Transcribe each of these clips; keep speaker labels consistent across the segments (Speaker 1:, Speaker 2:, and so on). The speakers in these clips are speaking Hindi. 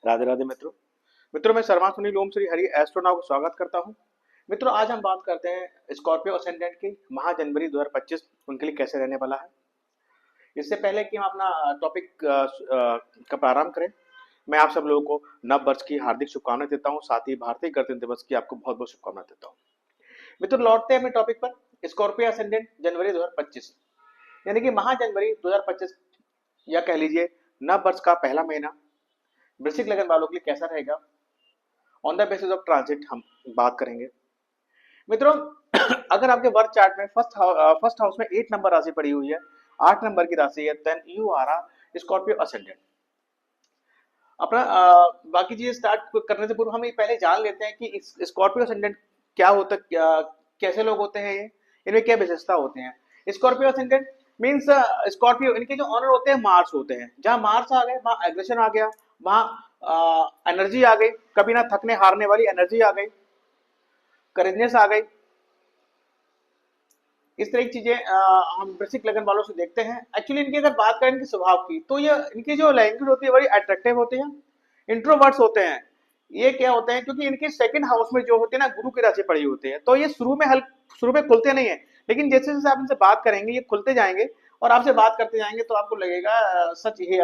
Speaker 1: राधे राधे मित्रों। मित्रों, मैं शर्मा सुनील ओम श्री हरि एस्ट्रोनॉट को स्वागत करता हूं। मित्रों, आज हम बात करते हैं स्कॉर्पियो असेंडेंट की माह जनवरी 2025 उनके लिए कैसे रहने वाला है। इससे पहले कि हम अपना टॉपिक का प्रारंभ करें, मैं आप सब लोगों को नव वर्ष की हार्दिक शुभकामनाएं देता हूं। साथ ही भारतीय गणतंत्र दिवस की आपको बहुत बहुत शुभकामनाएं देता हूं। मित्रों, लौटते हैं अपने टॉपिक पर। स्कॉर्पियो असेंडेंट जनवरी 2025 यानी कि माह जनवरी 2025 या कह लीजिए नव वर्ष का पहला महीना वृश्चिक लगन वालों के लिए कैसा रहेगा, on the basis of transit हम बात करेंगे। मित्रों, अगर आपके वर्क चार्ट में फर्स्ट हाउस में 8 नंबर राशि पड़ी हुई है, 8 नंबर की राशि है, then you are a Scorpio ascendant. अपना बाकी चीजें स्टार्ट करने से पूर्व हम ये पहले जान लेते हैं कि स्कॉर्पियो असेंडेंट क्या होता क्या, कैसे लोग होते हैं, ये इनमें क्या विशेषता होते हैं। स्कॉर्पियो असेंडेंट मीन्स स्कॉर्पियो, इनके जो ऑनर होते हैं मार्स होते हैं। जहां मार्स आ गए वहां एग्रेशन आ गया, वहां एनर्जी आ गई, कभी ना थकने हारने वाली एनर्जी आ गई, करेजनेस आ गई। इस तरह की चीजें हम वृश्चिक लगन वालों से देखते हैं। एक्चुअली इनकी अगर बात करें इनके स्वभाव की, तो ये इनकी जो लैंग्वेज होती है बड़ी अट्रैक्टिव होती है, इंट्रोवर्ट्स होते हैं। ये क्या होते हैं, क्योंकि इनके सेकंड हाउस में जो होते हैं ना, गुरु की राशि पड़ी होती है, तो ये शुरू में खुलते नहीं है, लेकिन जैसे जैसे आप इनसे बात करेंगे ये खुलते जाएंगे और आपसे बात करते जाएंगे तो आपको लगेगा सच ही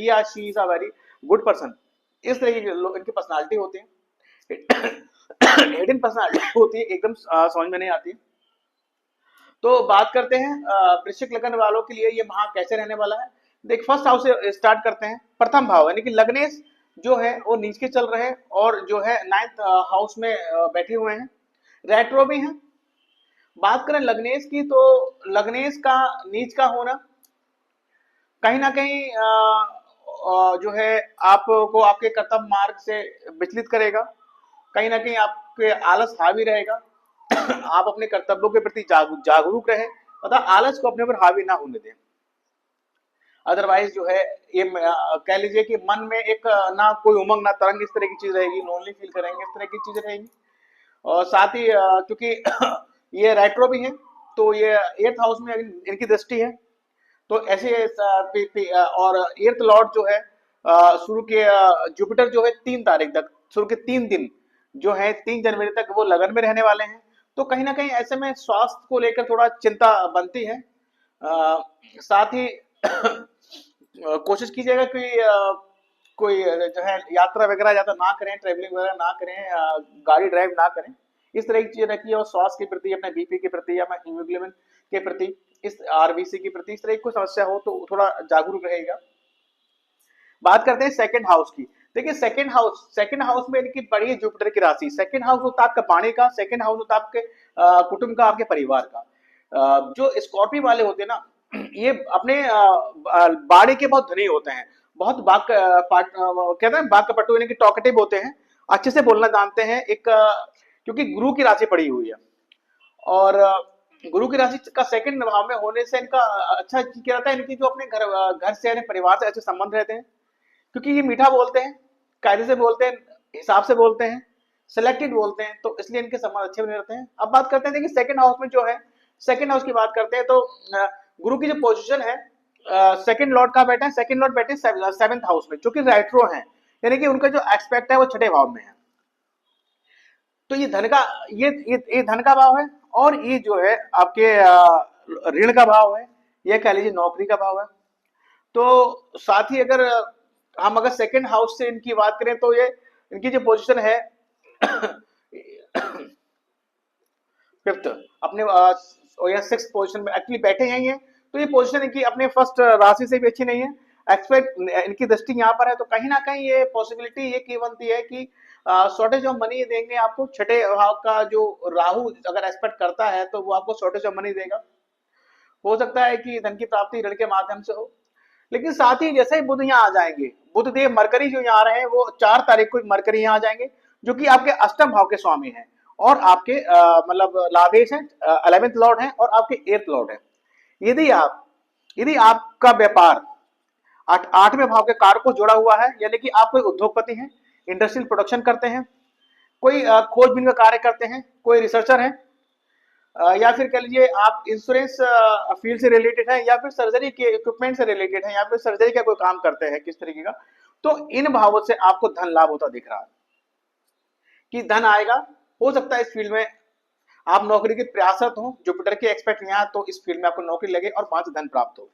Speaker 1: या she is a very good person. इस तरह की इनकी पर्सनालिटी होती है। हिडन पर्सनालिटी होती है, एकदम समझ में नहीं आती। तो बात करते हैं वृश्चिक लगन वालों के लिए ये माह कैसे रहने वाला है। देख, फर्स्ट हाउस से स्टार्ट करते हैं। प्रथम भाव यानी कि लग्नेश जो है वो नीच के चल रहे हैं और जो है नाइन्थ हाउस में बैठे हुए हैं, रेट्रो भी हैं। बात करें लग्नेश की, तो लग्नेश का नीच का होना कहीं ना कहीं जो है आपको आपके कर्तव्य मार्ग से विचलित करेगा। कहीं ना कहीं आपके आलस हावी रहेगा। आप अपने कर्तव्यों के प्रति जागरूक रहे तथा आलस को अपने पर हावी ना होने दें। अदरवाइज जो है ये कह लीजिए कि मन में एक ना कोई उमंग ना तरंग, इस तरह की चीज रहेगी, लोनली फील करेंगे, इस तरह की चीजें रहेंगी। और साथ ही क्योंकि ये रेट्रो भी है, तो ये एर्थ हाउस में इनकी दृष्टि है, तो ऐसे और एर्थ लॉर्ड जो है शुरू के जुपिटर जो है 3 तारीख तक, शुरू के 3 दिन जो है 3 जनवरी तक वो लगन में रहने वाले हैं। तो कहीं ना कहीं ऐसे में स्वास्थ्य को लेकर थोड़ा चिंता बनती है। साथ ही कोशिश कीजिएगा कि कोई जो है यात्रा वगैरह ज्यादा ना करें, ट्रेवलिंग वगैरह ना करें, गाड़ी ड्राइव ना करें। इस तरह की चीजें रखिए और स्वास्थ्य के प्रति, अपने बीपी के प्रति या हीमोग्लोबिन के प्रति, इस आरबीसी के प्रति इस तरह की कोई समस्या हो तो थोड़ा जागरूक रहेगा। बात करते हैं सेकंड हाउस की। देखिए, सेकंड हाउस में इनकी बड़ी है जुपिटर की राशि। सेकंड हाउस होता है आपका पानी का, सेकंड हाउस होता है आपके कुटुंब का, आपके परिवार का। जो स्कॉर्पियो वाले होते हैं ना, ये अपने बाड़ी के बहुत धनी होते हैं, बहुत कहते हैं बाक पटु, यानी कि टॉकेटिव होते हैं, अच्छे से बोलना जानते हैं। एक क्योंकि गुरु की राशि पड़ी हुई है और गुरु की राशि का सेकंड भाव में होने से इनका अच्छा क्या रहता है, इनकी जो अपने घर से यानी परिवार से अच्छे संबंध रहते हैं, क्योंकि ये मीठा बोलते हैं, कायदे से बोलते हैं, हिसाब से बोलते हैं, सिलेक्टेड बोलते हैं, तो इसलिए इनके संबंध अच्छे बने रहते हैं। अब बात करते हैं, देखिए सेकंड हाउस में जो है, सेकंड हाउस की बात करते हैं तो गुरु की जो पोजीशन है, सेकंड लॉर्ड का बैठा है, सेकंड लॉर्ड बैठे सेवंथ हाउस में, जो कि रेट्रो है, यानी कि उनका जो एक्सपेक्ट है वो छठे भाव में है। तो ये धन का, ये धन का भाव है और ये जो है आपके ऋण का भाव है, ये कह लीजिए नौकरी का भाव है। तो साथ ही अगर हम अगर सेकंड हाउस से इनकी बात करें तो ये इनकी जो पोजीशन है फिफ्थ, अपने या सिक्स पोजीशन में एक्चुअली बैठे यही है। तो ये पोजीशन इनकी अपने फर्स्ट राशि से भी अच्छी नहीं है। एक्सपेक्ट इनकी दृष्टि यहाँ पर है, तो कहीं ना कहीं ये पॉसिबिलिटी ये की बनती है कि शॉर्टेज ऑफ मनी देंगे आपको। छठे भाव का जो राहु अगर एक्सपेक्ट करता है तो वो आपको शॉर्टेज ऑफ मनी देगा। हो सकता है कि धन की प्राप्ति ऋण के माध्यम से हो, लेकिन साथ ही जैसे ही बुध यहाँ आ जाएंगे, बुध देव मरकरी जो यहाँ आ रहे हैं, वो 4 तारीख को मरकरी यहाँ आ जाएंगे, जो कि आपके अष्टम भाव के स्वामी हैं और आपके मतलब लाभेश हैं, 11th लॉर्ड हैं और आपके 8th लॉर्ड हैं। यदि आप यदि आपका व्यापार 8वें भाव के कारक को जुड़ा हुआ है, यानी कि आप कोई उद्योगपति हैं, इंडस्ट्रियल प्रोडक्शन करते हैं, कोई खोजबीन का कार्य करते हैं, कोई रिसर्चर है, या फिर कह लीजिए आप इंश्योरेंस फील्ड से रिलेटेड है, या फिर सर्जरी के इक्विपमेंट से रिलेटेड है, या फिर सर्जरी का कोई काम करते हैं किस तरीके का, तो इन भावों से आपको धन लाभ होता दिख रहा है कि धन आएगा। हो सकता है इस फील्ड में आप नौकरी के प्रयासरत हो, जुपिटर के एक्सपेक्ट यहाँ, तो इस फील्ड में आपको नौकरी लगे और वहां से धन प्राप्त हो,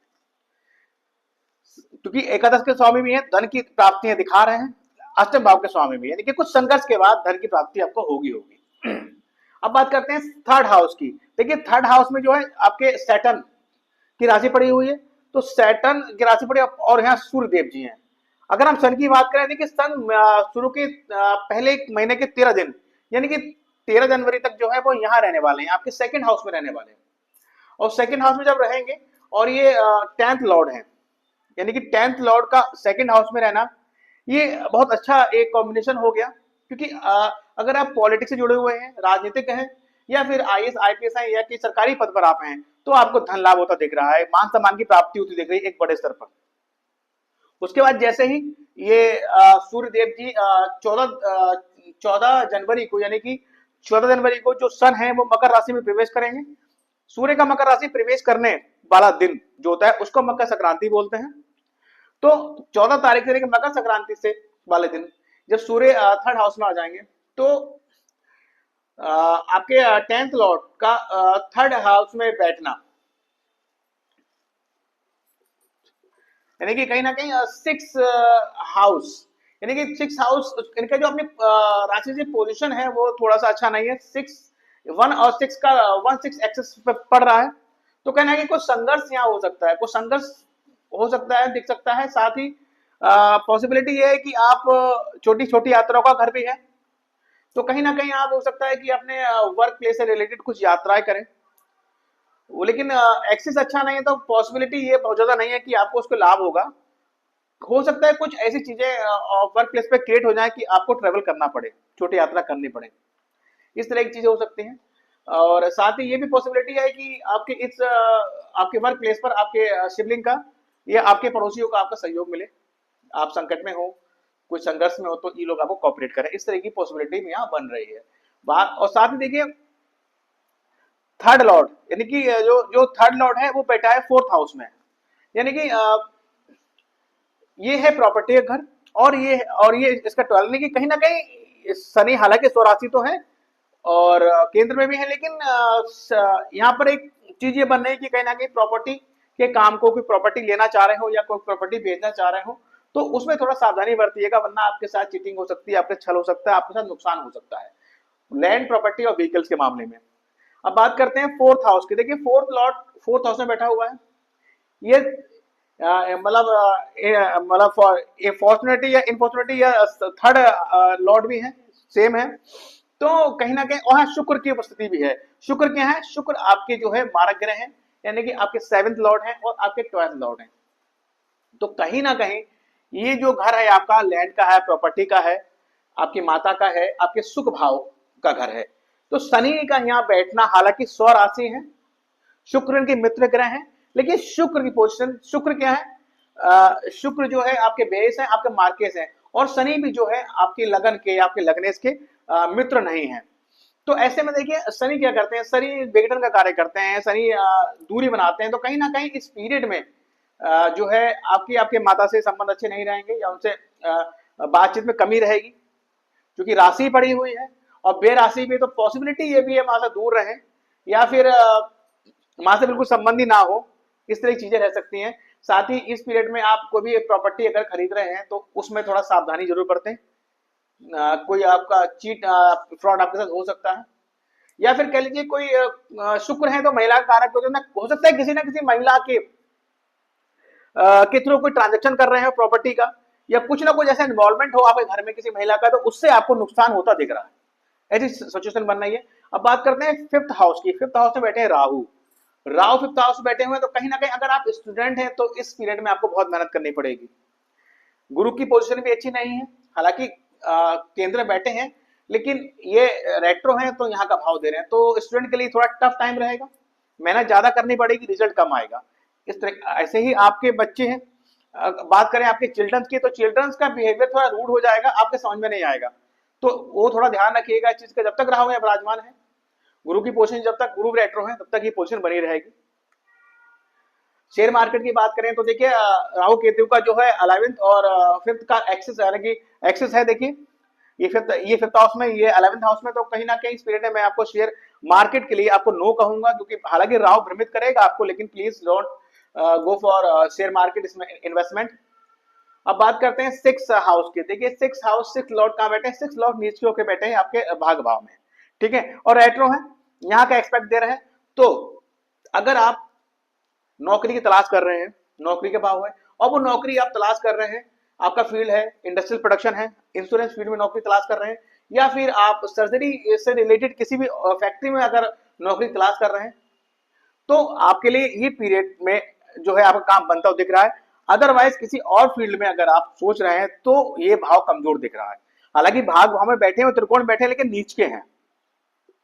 Speaker 1: क्योंकि एकादश के स्वामी भी है, धन की प्राप्तियां दिखा रहे हैं, अष्टम भाव के स्वामी भी है, यानी कि कुछ संघर्ष के बाद धन की प्राप्ति आपको होगी होगी। अब बात करते हैं थर्ड हाउस की। देखिए थर्ड हाउस में जो है आपके सैटर्न की राशि पड़ी हुई है, तो सैटर्न की राशि पड़ी और यहाँ सूर्य देव जी हैं। अगर हम सन की बात करें, देखिए सन शुरू के पहले एक महीने के 13 दिन, यानी कि 13 जनवरी तक जो है वो यहाँ रहने वाले हैं, आपके सेकंड हाउस में रहने वाले हैं। और सेकंड हाउस में जब रहेंगे और ये 10th लॉर्ड है, यानी कि 10th लॉर्ड का सेकंड हाउस में रहना, ये बहुत अच्छा एक कॉम्बिनेशन हो गया। क्योंकि अगर आप पॉलिटिक्स से जुड़े हुए हैं, राजनीतिक हैं, या फिर आईएएस आईपीएस हैं, या कि सरकारी पद पर आप हैं, तो आपको धन लाभ होता दिख रहा है, मान सम्मान की प्राप्ति होती दिख रही है एक बड़े स्तर पर। उसके बाद जैसे ही ये सूर्य देव जी 14 जनवरी को, यानी कि 14 जनवरी को जो सन है वो मकर राशि में प्रवेश करेंगे। सूर्य का मकर राशि प्रवेश करने वाला दिन जो होता है उसको मकर संक्रांति बोलते हैं। तो 14 तारीख से लेकर मकर संक्रांति से वाले दिन जब सूर्य थर्ड हाउस में आ जाएंगे, तो आपके 10th लॉर्ड का थर्ड हाउस में बैठना, यानी कि कहीं ना कहीं 6 हाउस, यानी कि 6 हाउस इनका जो अपनी राशि से पोजीशन है वो थोड़ा सा अच्छा नहीं है। 1 और 6 का 1-6 एक्सेस पे पड़ रहा है, तो कहना है कि कुछ संघर्ष यहाँ हो सकता है, कुछ संघर्ष हो सकता है, दिख सकता है। साथ ही पॉसिबिलिटी ये है कि आप छोटी छोटी यात्राओं का घर भी है, तो कहीं ना कहीं आप हो सकता है कि अपने वर्क प्लेस से रिलेटेड कुछ यात्राएं करें, वो लेकिन एक्सेस अच्छा नहीं है, तो पॉसिबिलिटी ये बहुत ज्यादा नहीं है कि आपको उसको लाभ होगा। हो सकता है कुछ ऐसी चीजें वर्क प्लेस पे क्रिएट हो जाए कि आपको ट्रेवल करना पड़े, छोटी यात्रा करनी पड़े, इस तरह की चीजें हो सकती हैं। और साथ ही ये भी पॉसिबिलिटी है कि आपके इस आपके वर्क प्लेस पर आपके सिबलिंग का या आपके पड़ोसियों का आपका सहयोग मिले, आप संकट में हो, कोई संघर्ष में हो, तो ये लोग आपको कॉपरेट करें, इस तरह की पॉसिबिलिटी यहाँ बन रही है बात। और साथ ही देखिए थर्ड लॉर्ड, यानी कि जो जो थर्ड लॉर्ड है वो बैठा है 4th हाउस में, यानी कि ये है प्रॉपर्टी का घर, और ये इसका 12, यानी कि कहीं ना कहीं शनि हालांकि स्वराशि तो है और केंद्र में भी है, लेकिन यहाँ पर एक चीज ये बन रही है कि कहीं ना कहीं प्रॉपर्टी के काम को, कोई प्रॉपर्टी लेना चाह रहे हो या कोई प्रॉपर्टी बेचना चाह रहे हो, तो उसमें थोड़ा सावधानी बरतिएगा, वरना आपके साथ चीटिंग हो सकती है, आपके छल हो सकता है, आपके साथ नुकसान हो सकता है लैंड प्रॉपर्टी और व्हीकल्स के मामले में। अब बात करते हैं 4th हाउस की। देखिए 4th लॉर्ड 4th हाउस में बैठा हुआ है, ये मतलब फॉर्चुनेटी या इनफॉर्चुनेटी या थर्ड लॉर्ड भी है, सेम है, तो कहीं ना कहीं वहां शुक्र की उपस्थिति भी है। शुक्र क्या है? शुक्र आपके जो है मारक ग्रह है, यानी कि आपके 7th लॉर्ड है और आपके 12th लॉर्ड है। तो कहीं ना कहीं ये जो घर है आपका लैंड का है, प्रॉपर्टी का है, आपकी माता का है, आपके सुख भाव का घर है। तो शनि का यहाँ बैठना, हालांकि स्व राशि है, शुक्र इनके मित्र ग्रह हैं, लेकिन शुक्र की पोजीशन, शुक्र क्या है? शुक्र जो है आपके बेस है, आपके मार्केस है, और शनि भी जो है आपके लगन के, आपके लगनेश के मित्र नहीं है। तो ऐसे में देखिए शनि क्या करते हैं, शनि विघटन का कार्य करते हैं, शनि दूरी बनाते हैं। तो कहीं ना कहीं इस पीरियड में जो है आपके माता से संबंध अच्छे नहीं रहेंगे, या उनसे बातचीत में कमी रहेगी, क्योंकि राशि पड़ी हुई है। और बेराशि भी, तो पॉसिबिलिटी ये भी है माँ से दूर रहे, या फिर माँ से बिल्कुल संबंधी ना हो, इस तरह की चीजें रह सकती हैं। साथ ही इस पीरियड में आप कोई भी प्रॉपर्टी अगर खरीद रहे हैं तो उसमें थोड़ा सावधानी जरूर बरतें, कोई आपका चीट फ्रॉड आपके साथ हो सकता है। या फिर कह लीजिए कोई शुक्र है तो महिला कारक हो सकता है किसी ना किसी महिला के थ्रू कोई ट्रांजेक्शन कर रहे हैं प्रॉपर्टी का, या कुछ ना कुछ ऐसा इन्वॉल्वमेंट हो आपके घर में किसी महिला का, तो उससे आपको नुकसान होता दिख रहा है, ऐसी सिचुएशन बन रही है। अब बात करते हैं 5th हाउस की। 5th हाउस में बैठे हैं राहु। राहु 5th हाउस में बैठे हुए हैं, तो कहीं ना कहीं अगर आप स्टूडेंट हैं तो इस पीरियड में आपको बहुत मेहनत करनी पड़ेगी। गुरु की पोजीशन भी अच्छी नहीं है, हालांकि केंद्र में बैठे हैं, लेकिन ये रेट्रो हैं तो यहाँ का भाव दे रहे हैं, तो स्टूडेंट के लिए थोड़ा टफ टाइम रहेगा, मेहनत ज्यादा करनी पड़ेगी, रिजल्ट कम आएगा। इस तरह ऐसे ही आपके बच्चे हैं, बात करें आपके चिल्ड्रंस की, तो चिल्ड्रंस का बिहेवियर थोड़ा रूड हो जाएगा, आपके समझ में नहीं आएगा, तो वो थोड़ा ध्यान रखिएगा इस चीज का। जब तक राहु है विराजमान है, गुरु की पोजीशन, जब तक गुरु रेट्रो है तब तक ये पोजीशन बनी रहेगी। शेयर मार्केट की बात करें तो देखिए राहु केतु का जो है 11th और 5th का एक्सिस, यानी कि एक्सिस है, देखिए ये फिफ्थ हाउस में, ये 11th हाउस में। तो कहीं ना कहीं इस पीरियड में मैं आपको शेयर मार्केट के लिए आपको नो कहूंगा, क्योंकि हालांकि राहु भ्रमित करेगा आपको, लेकिन please don't go for share market इसमें इन्वेस्टमेंट। अब बात करते हैं सिक्स हाउस की। देखिए सिक्स हाउस, सिक्स लॉर्ड कहाँ बैठे हैं? सिक्स लॉर्ड नीचे होकर बैठे हैं आपके भाग भाव में, ठीक है, और रेट्रो है, यहाँ का एक्सपेक्ट दे रहे हैं। तो अगर आप नौकरी की तलाश कर रहे हैं, नौकरी के भाव है, और वो नौकरी आप तलाश कर रहे हैं, आपका फील्ड है इंडस्ट्रियल प्रोडक्शन है, इंश्योरेंस फील्ड में नौकरी तलाश कर रहे हैं, या फिर आप सर्जरी से रिलेटेड किसी भी फैक्ट्री में अगर नौकरी तलाश कर रहे हैं, तो आपके लिए ये पीरियड में जो है आपका काम बनता हुआ दिख रहा है। अदरवाइज किसी और फील्ड में अगर आप सोच रहे हैं तो ये भाव कमजोर दिख रहा है। हालांकि भाग भाव में बैठे हैं, त्रिकोण बैठे हैं, लेकिन नीच के हैं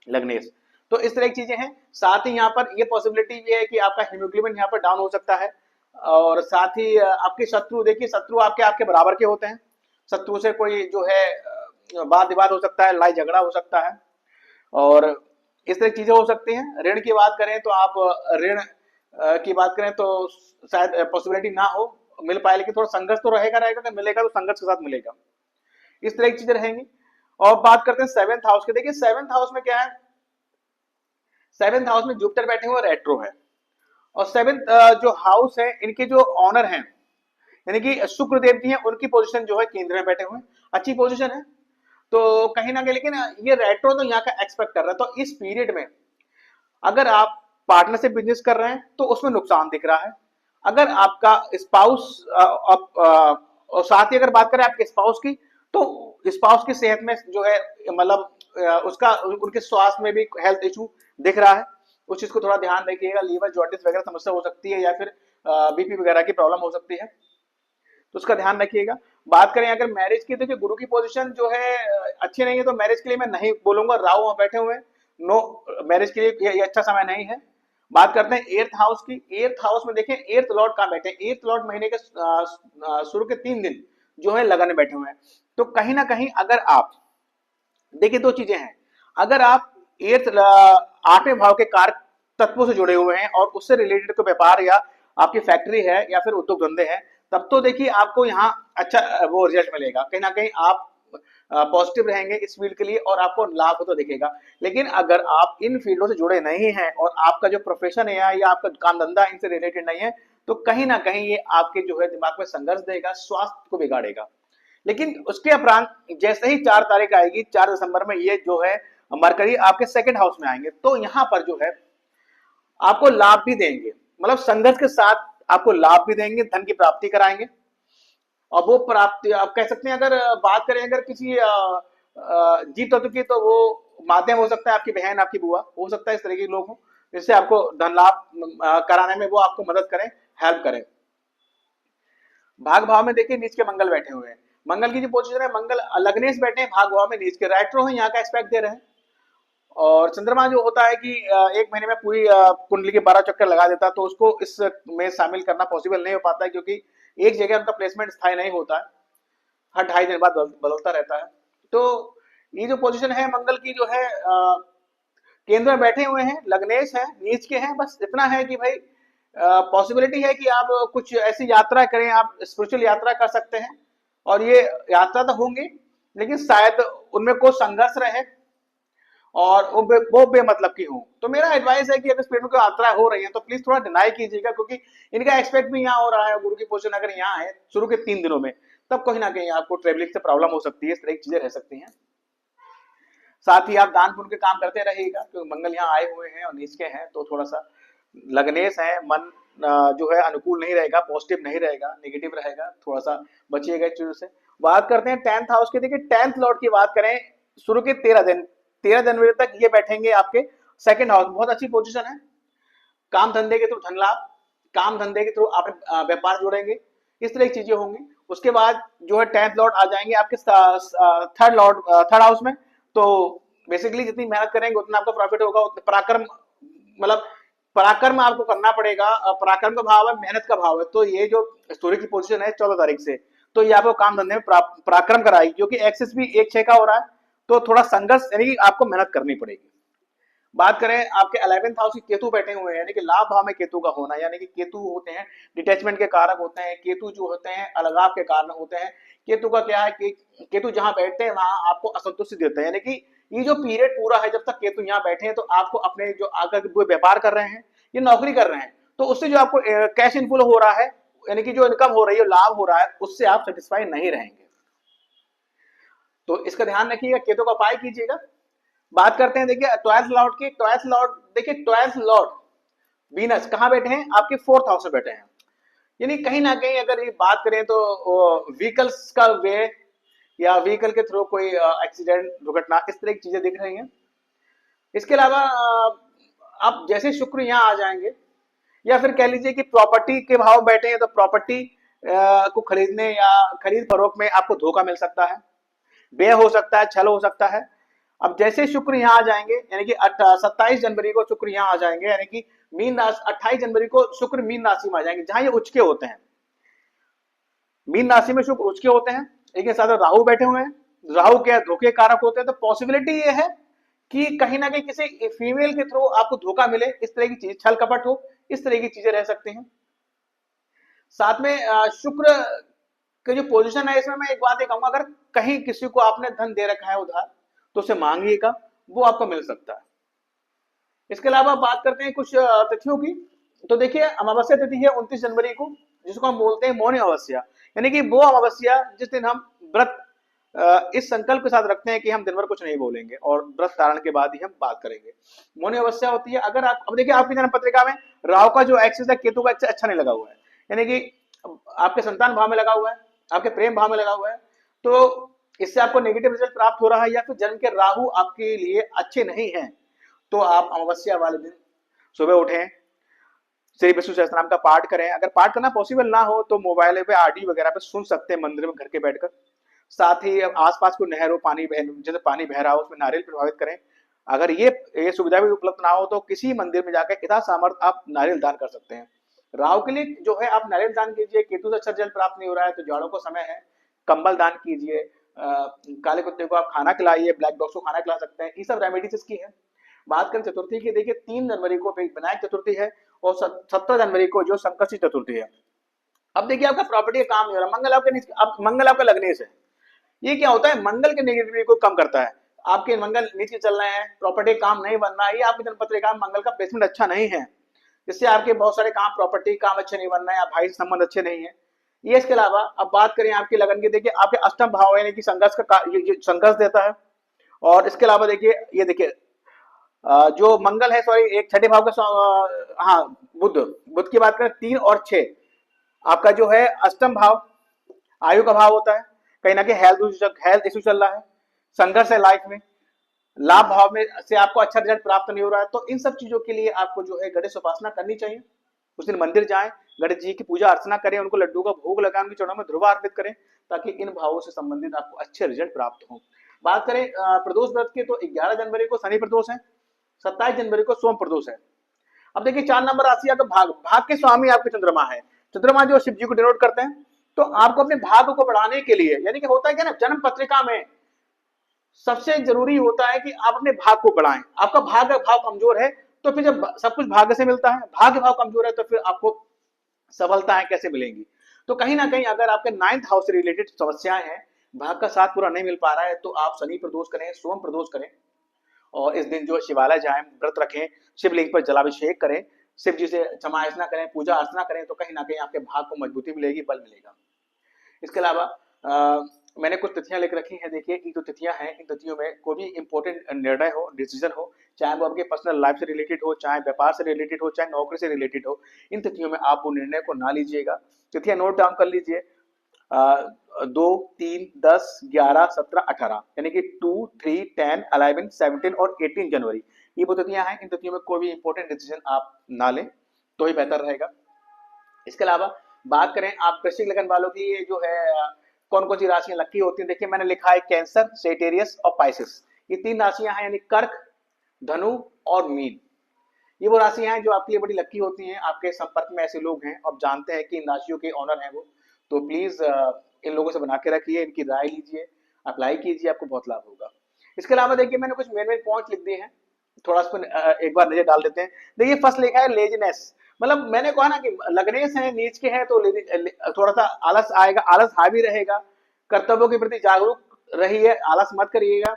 Speaker 1: लग्नेश। तो इस तरह की चीजें हैं। साथ ही यहाँ पर ये पॉसिबिलिटी भी है कि आपका हीमोग्लोबिन यहाँ पर डाउन हो सकता है, और साथ ही आपके शत्रु, देखिए शत्रु आपके आपके बराबर के होते हैं। शत्रु से कोई जो है वाद विवाद हो सकता है, लड़ाई झगड़ा हो सकता है, और इस तरह की चीजें हो सकती हैं। ऋण की बात करें तो आप ऋण की बात करें तो शायद पॉसिबिलिटी ना हो मिल पाए, लेकिन थोड़ा संघर्ष तो रहेगा रहेगा, अगर मिलेगा तो संघर्ष के साथ मिलेगा। इस तरह की चीजें रहेंगी। और बात करते हैं सेवेंथ हाउस की। देखिए सेवेंथ हाउस में क्या है? सेवेंथ हाउस में जुपिटर बैठे हुए रेट्रो है, और सेवेंथ जो हाउस है, इनके जो ऑनर हैं यानी कि शुक्र देव जी हैं, उनकी पोजीशन जो है केंद्र में बैठे हुए हैं, अच्छी पोजीशन है। तो कहीं ना कहीं, लेकिन ये रेट्रो तो यहाँ का एक्सपेक्ट कर रहा है। तो इस पीरियड में अगर आप पार्टनरशिप बिजनेस कर रहे हैं तो उसमें नुकसान दिख रहा है। अगर आपका स्पाउस और साथ ही अगर बात करें आपके स्पाउस की, तो स्पाउस की सेहत में जो है, मतलब उसका उनके स्वास्थ्य में भी हेल्थ इशू दिख रहा है। उस चीज को थोड़ा ध्यान रखिएगा, लीवर जॉन्डिस वगैरह समस्या हो सकती है, या फिर बीपी वगैरह की प्रॉब्लम हो सकती है, तो उसका ध्यान रखिएगा। बात करें अगर मैरिज की, देखिए गुरु की पोजीशन जो है अच्छी नहीं है, तो मैरिज के लिए मैं नहीं बोलूंगा। राहु वहां बैठे हुए हैं, नो, मैरिज के लिए ये अच्छा समय नहीं है। बात करते हैं एर्थ हाउस की। एर्थ हाउस में देखिए एर्थ लॉर्ड कहाँ बैठे हैं? एर्थ लॉर्ड महीने के शुरू के 3 दिन जो है लगन में बैठे हुए हैं। तो कहीं ना कहीं अगर आप देखिए, दो चीजें हैं, अगर आप एर्थ 8वें भाव के कारक तत्वों से जुड़े हुए हैं और उससे रिलेटेड कोई व्यापार या आपकी फैक्ट्री है या फिर उद्योग धंधे हैं, तब तो देखिए आपको यहाँ अच्छा वो रिजल्ट मिलेगा। कहीं ना कहीं आप पॉजिटिव रहेंगे इस फील्ड के लिए और आपको लाभ तो दिखेगा। लेकिन अगर आप इन फील्डों से जुड़े नहीं हैं और आपका जो प्रोफेशन है या आपका काम धंधा इनसे रिलेटेड नहीं है, तो कहीं ना कहीं ये आपके जो है दिमाग में संघर्ष देगा, स्वास्थ्य को बिगाड़ेगा। लेकिन उसके उपरांत जैसे ही 4 तारीख आएगी, 4 दिसंबर में, ये जो है मरकरी आपके सेकंड हाउस में आएंगे, तो यहाँ पर जो है आपको लाभ भी देंगे, मतलब संघर्ष के साथ आपको लाभ भी देंगे, धन की प्राप्ति कराएंगे। और वो प्राप्ति आप कह सकते हैं, अगर बात करें अगर किसी जीव तत्व की, तो वो माध्यम हो सकता है आपकी बहन, आपकी बुआ, हो सकता है इस तरह के लोग हों जिससे आपको धन लाभ कराने में वो आपको मदद करें, हेल्प करें। भाग भाव में देखिए नीच के मंगल बैठे हुए हैं। मंगल की जो पोजीशन है, मंगल लग्नेश बैठे हैं भाग भाव में नीच के, रेट्रो है, यहाँ का एक्सपेक्ट दे रहे हैं। और चंद्रमा जो होता है कि 1 महीने में पूरी कुंडली के 12 चक्कर लगा देता है, तो उसको इस में शामिल करना पॉसिबल नहीं हो पाता है, क्योंकि एक जगह उनका प्लेसमेंट स्थायी नहीं होता है, हर 2.5 दिन बाद बदलता रहता है। तो ये जो पोजीशन है मंगल की जो है केंद्र में बैठे हुए हैं, लग्नेश है, नीच के हैं, बस इतना है कि भाई पॉसिबिलिटी है कि आप कुछ ऐसी यात्रा करें, आप स्पिरिचुअल यात्रा कर सकते हैं, और ये यात्रा तो होंगी, लेकिन शायद उनमें कोई संघर्ष रहे और वो बेमतलब की हो। तो मेरा एडवाइस है कि अगर स्पिरिट की यात्रा हो रही है तो प्लीज थोड़ा डिनाई कीजिएगा, क्योंकि इनका एक्सपेक्ट भी यहाँ हो रहा है। गुरु की पोजीशन अगर यहाँ है शुरू के 3 दिनों में, तब कहीं ना कहीं आपको ट्रेवलिंग से प्रॉब्लम हो सकती है, इस तरह की चीजें रह सकती हैं। साथ ही आप दान पुण्य के काम करते रहिएगा, क्योंकि मंगल यहाँ आए हुए हैं और नीच के हैं, तो थोड़ा सा लग्नेश है, मन जो है अनुकूल नहीं रहेगा, पॉजिटिव नहीं रहेगा, नेगेटिव रहेगा, थोड़ा सा बचिएगा इस चीजों से। बात करते हैं 10th हाउस की। देखिए 10th लॉर्ड की बात करें, शुरू के 13 जनवरी तक ये बैठेंगे आपके सेकंड हाउस, बहुत अच्छी पोजीशन है। काम धंधे के थ्रू धन लाभ, काम धंधे के थ्रू आप व्यापार जोड़ेंगे, इस तरह की चीजें होंगी। उसके बाद जो है 10th लॉर्ड आ जाएंगे आपके थर्ड हाउस में। तो बेसिकली जितनी मेहनत करेंगे उतना आपको प्रॉफिट होगा, पराक्रम, मतलब पराक्रम आपको करना पड़ेगा। पराक्रम का भाव है, मेहनत का भाव है। तो ये जो सूर्य की पोजीशन है 14 तारीख से, तो ये आपको काम धंधे में पराक्रम कराएगी, क्योंकि एक्सेस भी 1-6 का हो रहा है, तो थोड़ा संघर्ष यानी कि आपको मेहनत करनी पड़ेगी। बात करें आपके 11th हाउस की केतु बैठे हुए हैं, यानी कि लाभ भाव में केतु का होना, यानी कि केतु होते हैं डिटैचमेंट के कारक होते हैं, केतु जो होते हैं अलगाव के कारण होते हैं। केतु का क्या है कि केतु जहां बैठते हैं वहां आपको असंतुष्टि देते हैं, यानी कि ये जो पीरियड पूरा है जब तक केतु यहाँ बैठे हैं तो आपको अपने जो आकर वो व्यापार कर रहे हैं ये नौकरी कर रहे हैं तो उससे जो आपको कैश इनफ्लो हो रहा है, यानी कि जो इनकम हो रही है लाभ हो रहा है, उससे आप सेटिस्फाई नहीं रहेंगे। तो इसका ध्यान रखिएगा, केतु का उपाय कीजिएगा। बात करते हैं देखिए ट्वेल्थ लॉर्ड की। ट्वेल्थ लॉर्ड देखिए, ट्वेल्थ लॉर्ड वीनस कहाँ बैठे हैं? आपके 4th हाउस में बैठे हैं। यानी कहीं ना कहीं अगर ये बात करें तो व्हीकल्स का वे या व्हीकल के थ्रू कोई एक्सीडेंट दुर्घटना इस तरह की चीजें दिख रही हैं। इसके अलावा आप जैसे शुक्र यहाँ आ जाएंगे या फिर कह लीजिए कि प्रॉपर्टी के भाव बैठे हैं तो प्रॉपर्टी को खरीदने या खरीद फरोख्त में आपको धोखा मिल सकता है, व्यय हो सकता है, छल हो सकता है। अब जैसे शुक्र यहाँ आ जाएंगे, यानी कि 27 जनवरी को शुक्र यहाँ आ जाएंगे, यानी कि मीन राशि 28 जनवरी को शुक्र मीन राशि में आ जाएंगे जहां ये उच्च के होते हैं। मीन राशि में शुक्र उच्च के होते हैं, लेकिन साथ राहु बैठे हुए हैं। राहु के धोखे कारक होते हैं, तो पॉसिबिलिटी ये है कि कहीं ना कहीं किसी फीमेल के थ्रू आपको धोखा मिले, इस तरह की चीज, छल कपट हो, इस तरह की चीजें रह सकती हैं। साथ में शुक्र की जो पोजीशन है इसमें मैं एक बात ये कहूंगा, अगर कहीं किसी को आपने धन दे रखा है उधार तो उसे मांगिएगा, वो आपको मिल सकता है। इसके अलावा बात करते हैं कुछ तिथियों की। तो देखिए अमावस्या तिथि है 29 जनवरी को, जिसको हम बोलते हैं मौनी अमावस्या, यानी कि वो अमावस्या जिस दिन हम व्रत इस संकल्प के साथ रखते हैं कि हम दिन भर कुछ नहीं बोलेंगे और व्रत धारण के बाद ही हम बात करेंगे। मौनी अमावस्या होती है। अगर आप अब देखिए आपकी जन्म पत्रिका में राहु का जो एक्सिस है केतु का अच्छा नहीं लगा हुआ है, यानी कि आपके संतान भाव में लगा हुआ है, आपके प्रेम भाव में लगा हुआ है, तो इससे आपको नेगेटिव रिजल्ट प्राप्त हो रहा है, या फिर जन्म के राहु आपके लिए अच्छे नहीं है, तो आप अमावस्या वाले दिन सुबह उठें, श्री विष्णु सहस्त्रनाम का पाठ करें। अगर पाठ करना पॉसिबल ना हो तो मोबाइल पे आरडी वगैरह पे सुन सकते हैं मंदिर में घर के बैठकर। साथ ही आसपास कोई नहर हो, पानी जैसे पानी बह रहा हो उसमें नारियल प्रभावित करें। अगर ये सुविधा भी उपलब्ध ना हो तो किसी मंदिर में जाकर यथा सामर्थ्य आप नारियल दान कर सकते हैं। राहु के लिए जो है आप नारियल दान कीजिए। केतु से अच्छा रिजल्ट प्राप्त नहीं हो रहा है तो जाड़ों का समय है, कंबल दान कीजिए, काले कुत्ते को आप खाना खिलाइए, ब्लैक डॉग्स को खाना खिला सकते हैं, ये सब रेमेडीज इसकी है। बात करें चतुर्थी की, देखिए 3 जनवरी को विनायक चतुर्थी है और 17 जनवरी को जो संकष्टी चतुर्थी है। अब देखिए आपका प्रॉपर्टी का काम नहीं हो रहा, मंगल आपका लगने से ये क्या होता है, मंगल के नेगेटिविटी को कम करता है। आपके मंगल नीचे चल रहे हैं, प्रॉपर्टी काम नहीं बन रहा है, ये आपकी जन्मपत्रिका में मंगल का प्लेसमेंट अच्छा नहीं है, इससे आपके बहुत सारे काम, प्रॉपर्टी काम अच्छे नहीं बन रहे हैं, भाई संबंध अच्छे नहीं है ये। इसके अलावा अब बात करें आपकी लगन की, देखिए आपके अष्टम भाव यानी कि संघर्ष का ये संघर्ष देता है। और इसके अलावा देखिए ये देखिए जो मंगल है, सॉरी एक छठे भाव का हाँ बुध की बात करें 3 और 6, आपका जो है अष्टम भाव आयु का भाव होता है। कहीं ना कहीं हेल्थ इश्यू चल रहा है, संघर्ष है लाइफ में, लाभ भाव में से आपको अच्छा रिजल्ट प्राप्त नहीं हो रहा है, तो इन सब चीजों के लिए आपको जो है गणेश उपासना करनी चाहिए। उस दिन मंदिर जाएं, गणेश जी की पूजा अर्चना करें, उनको लड्डू का भोग लगाएं, उनके चरणों में ध्रुवा अर्पित करें, ताकि इन भावों से संबंधित आपको अच्छे रिजल्ट प्राप्त हो। बात करें प्रदोष व्रत की, तो 11 जनवरी को शनि प्रदोष है, 27 जनवरी को सोम प्रदोष है। अब देखिए 4 नंबर राशि आपका भाग, भाग के स्वामी आपके चंद्रमा है। चंद्रमा जो शिव जी को डिनोट करते हैं, तो आपको अपने भाग्य को बढ़ाने के लिए, यानी कि होता है क्या ना, जन्म पत्रिका में सबसे जरूरी होता है कि आप अपने भाग को बढ़ाएं। आपका भाग्य भाव कमजोर है तो फिर जब सब कुछ भाग्य से मिलता है, भाग्य भाव कमजोर है तो फिर आपको सफलताएं कैसे मिलेंगी। तो कहीं ना कहीं अगर आपके 9th हाउस से रिलेटेड समस्याएं हैं, भाग का साथ पूरा नहीं मिल पा रहा है, तो आप शनि प्रदोष करें, सोम प्रदोष करें, और इस दिन जो शिवालय जाएं, व्रत रखें, शिवलिंग पर जलाभिषेक करें, शिव जी से क्षमा याचना करें, पूजा अर्चना करें, तो कहीं ना कहीं आपके भाग को मजबूती मिलेगी, बल मिलेगा। इसके अलावा मैंने कुछ तिथियां लिख रखी हैं। देखिए ये जो तिथियां हैं, इन तिथियों में कोई भी इंपॉर्टेंट निर्णय हो, डिसीजन हो, चाहे वो आपके पर्सनल लाइफ से रिलेटेड हो, चाहे व्यापार से रिलेटेड हो, चाहे नौकरी से रिलेटेड हो, इन तिथियों में आप वो निर्णय को ना लीजिएगा। तिथियां नोट डाउन कर लीजिए, 2, 3, 10, 11, 17, 18, यानी कि 2, 3, 10, 11, 17 और 18 जनवरी, ये वो तिथियां हैं। इन तिथियों में कोई भी इंपॉर्टेंट डिसीजन आप ना लें तो ही बेहतर रहेगा। इसके अलावा बात करें आप वृश्चिक लगन वालों की, ये जो है कौन कौन सी राशियां लकी होती हैं, देखिए मैंने लिखा है कैंसर, सेटेरियस और पाइसिस, ये 3 राशियां हैं, यानी कर्क, धनु और मीन। ये वो राशियां हैं जो आपके लिए बड़ी लकी होती हैं। आपके संपर्क में ऐसे लोग हैं, आप जानते हैं कि इन राशियों के ऑनर हैं वो, तो प्लीज इन लोगों से बना के रखिए, इनकी राय लीजिए, अप्लाई कीजिए, आपको बहुत लाभ होगा। इसके अलावा देखिए मैंने कुछ मेन मेन पॉइंट लिख दिए हैं। थोड़ा उस पर एक बार नजर डाल देते हैं। देखिए फर्स्ट लिखा है लेजीनेस, मतलब मैंने कहा ना कि लगनेस है, नीच के हैं, तो थोड़ा सा आलस आएगा, आलस हावी रहेगा। कर्तव्यों के प्रति जागरूक रहिए, आलस मत करिएगा।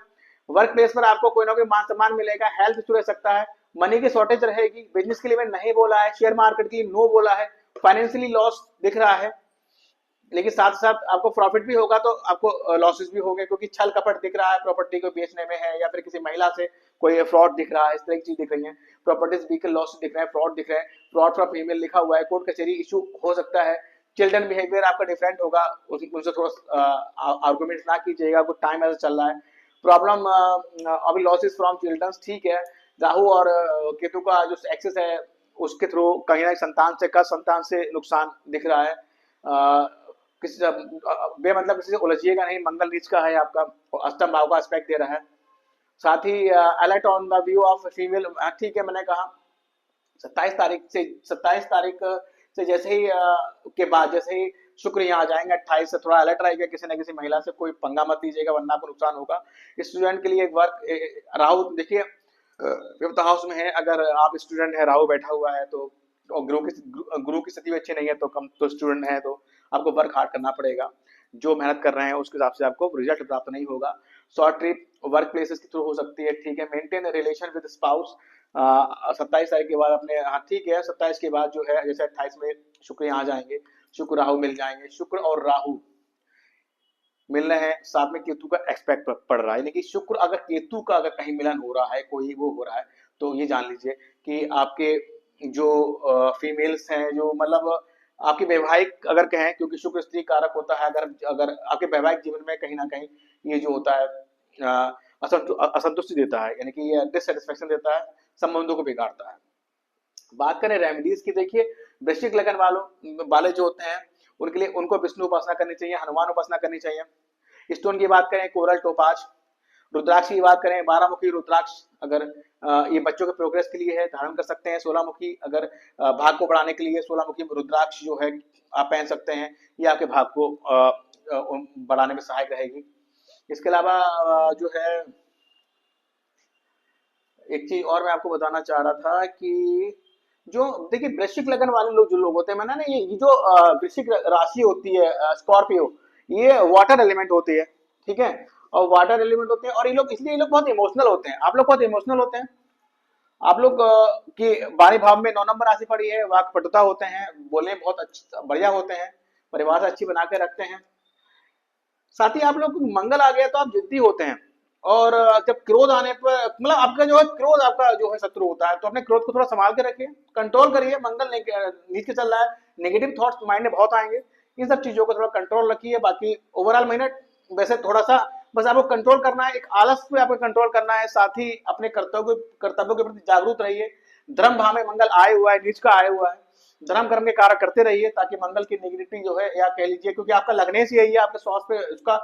Speaker 1: वर्क प्लेस पर आपको कोई ना कोई मान सम्मान मिलेगा, हेल्थ इशू रह सकता है, मनी की शॉर्टेज रहेगी, बिजनेस के लिए मैंने नहीं बोला है, शेयर मार्केट के लिए नो बोला है, फाइनेंशियली लॉस दिख रहा है, लेकिन साथ साथ आपको प्रॉफिट भी होगा तो आपको लॉसेस भी होंगे, क्योंकि छल कपट दिख रहा है प्रॉपर्टी को बेचने में है, या फिर किसी महिला से कोई फ्रॉड दिख रहा है, इस तरह की चीज दिख रही है। प्रॉपर्टीज व्हीकल लॉस दिख रहे हैं, फ्रॉड दिख रहे हैं, फ्रॉड फॉर फीमेल लिखा हुआ है, कोर्ट कचहरी इशू हो सकता है। चिल्ड्रन बिहेवियर आपका डिफरेंट होगा, उनसे थोड़ा आर्गूमेंट ना कीजिएगा, कुछ टाइम ऐसा चल रहा है। प्रॉब्लम अभी लॉसेस फ्रॉम चिल्ड्रन, ठीक है। राहु और केतु का जो एक्सेस है उसके थ्रू कहीं ना संतान से का संतान से नुकसान दिख रहा है। किसी बेमतलब किसी से उलझिएगा नहीं, मंगल नीच का है आपका, अष्टम भाव का एस्पेक्ट दे रहा है। साथ ही alert on the view of female, ठीक है, मैंने कहा 27 तारीख से जैसे ही के बाद जैसे ही शुक्र यहाँ आ जाएंगे 28 से, थोड़ा अलर्ट रहेगा, किसी न किसी महिला से कोई पंगा मत लीजिएगा वरना आपको नुकसान होगा। स्टूडेंट के लिए एक वर्क राहु देखिए फिफ्थ हाउस में है, अगर आप स्टूडेंट है, राहु बैठा हुआ है तो, और गुरु की स्थिति भी अच्छी नहीं है, तो कम तो स्टूडेंट है तो आपको वर्क हार्ड करना पड़ेगा, जो मेहनत कर रहे हैं उसके हिसाब से आपको रिजल्ट प्राप्त नहीं होगा। शॉर्ट ट्रिप वर्क प्लेसेस के थ्रू हो सकती है, ठीक है। मेंटेन रिलेशन विद स्पाउस 27 तारीख के बाद अपने, हाँ ठीक है, 27 के बाद जो है जैसे 28 में शुक्र यहाँ आ जाएंगे, शुक्र राहु मिल जाएंगे, शुक्र और राहु मिल रहे हैं, साथ में केतु का एक्सपेक्ट पड़ रहा है, यानी कि शुक्र अगर केतु का अगर कहीं मिलन हो रहा है, कोई वो हो रहा है, तो ये जान लीजिए कि आपके जो फीमेल्स हैं, जो मतलब आपके वैवाहिक अगर कहें, क्योंकि शुक्र स्त्री कारक होता है, अगर अगर आपके वैवाहिक जीवन में कहीं ना कहीं ये जो होता है असंतुष्टि देता है, यानी कि ये डिससेटिस्फेक्शन देता है, संबंधों को बिगाड़ता है। बात करें रेमेडीज की, देखिए वृश्चिक लगन वाले जो होते हैं उनके लिए उनको विष्णु उपासना करनी चाहिए, हनुमान उपासना करनी चाहिए। स्टोन की बात करें कोरल टोपाज, रुद्राक्ष की बात करें 12 मुखी रुद्राक्ष, अगर ये बच्चों के प्रोग्रेस के लिए है धारण कर सकते हैं। 16 मुखी अगर भाग को बढ़ाने के लिए 16 मुखी रुद्राक्ष जो है आप पहन सकते हैं, ये आपके भाग को बढ़ाने में सहायक रहेगी। इसके अलावा जो है एक चीज और मैं आपको बताना चाह रहा था कि जो देखिए वृश्चिक लगन वाले लोग जो लोग होते हैं, मैंने ना ये जो वृश्चिक राशि होती है स्कॉर्पियो, ये वाटर एलिमेंट होती है, ठीक है, और वाटर एलिमेंट होते हैं, और ये लोग इसलिए ये लोग बहुत इमोशनल होते हैं, आप लोग बहुत इमोशनल होते हैं। आप लोग की बारी भाव में 9 नंबर राशि पड़ी है, वाक पटुता होते हैं, बोलने बहुत अच्छा बढ़िया होते हैं, परिवार से अच्छी बना के रखते हैं। साथ ही आप लोग को मंगल आ गया तो आप जिद्दी होते हैं, और जब क्रोध आने पर मतलब आपका जो है क्रोध आपका जो है शत्रु होता है, तो अपने क्रोध को थोड़ा संभाल के रखिए, कंट्रोल करिए। मंगल नीचे चल रहा है, नेगेटिव थॉट्स माइंड में बहुत आएंगे, इन सब चीजों को थोड़ा कंट्रोल रखिए। बाकी ओवरऑल महीना वैसे थोड़ा सा बस आपको कंट्रोल करना है, एक आलस पे आपको कंट्रोल करना है, साथ ही अपने कर्तव्यों के प्रति जागरूक रहिए। धर्म भाव में मंगल आए हुआ है, नीच का आया हुआ है, धर्म कर्म के कार्य करते रहिए, ताकि मंगल की नेगेटिविटी जो है, या कह लीजिए क्योंकि आपका लगने से यही है, आपके स्वास्थ्य पे उसका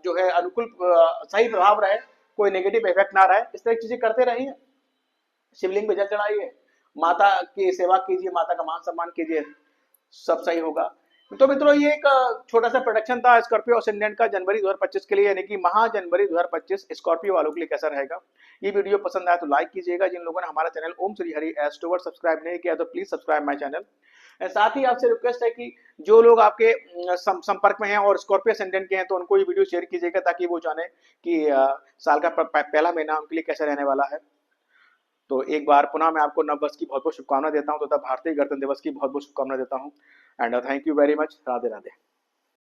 Speaker 1: जो है अनुकूल सही प्रभाव रहे, कोई नेगेटिव इफेक्ट ना रहे, इस तरह की चीजें करते रहिए। शिवलिंग पे जल चढ़ाइए, माता की सेवा कीजिए, माता का मान सम्मान कीजिए, सब सही होगा। तो मित्रों ये एक छोटा सा प्रोडक्शन था स्कॉर्पियो असेंडेंट का जनवरी 2025 के लिए, यानी कि महा जनवरी 2025 स्कॉर्पियो वालों के लिए कैसा रहेगा। ये वीडियो पसंद आया तो लाइक कीजिएगा, जिन लोगों ने हमारा चैनल ओम श्री हरि एस्ट्रोवर्ड सब्सक्राइब नहीं किया तो प्लीज सब्सक्राइब माय चैनल। साथ ही आपसे रिक्वेस्ट है कि जो लोग आपके संपर्क में हैं और स्कॉर्पियो असेंडेंट के हैं, तो उनको ये वीडियो शेयर कीजिएगा, ताकि वो जाने कि साल का पहला महीना उनके लिए कैसा रहने वाला है। तो एक बार पुनः मैं आपको नव वर्ष की बहुत बहुत शुभकामना देता हूं, तथा भारतीय गणतंत्र दिवस की बहुत बहुत शुभकामना देता हूं। And thank you very much. Radhe Radhe.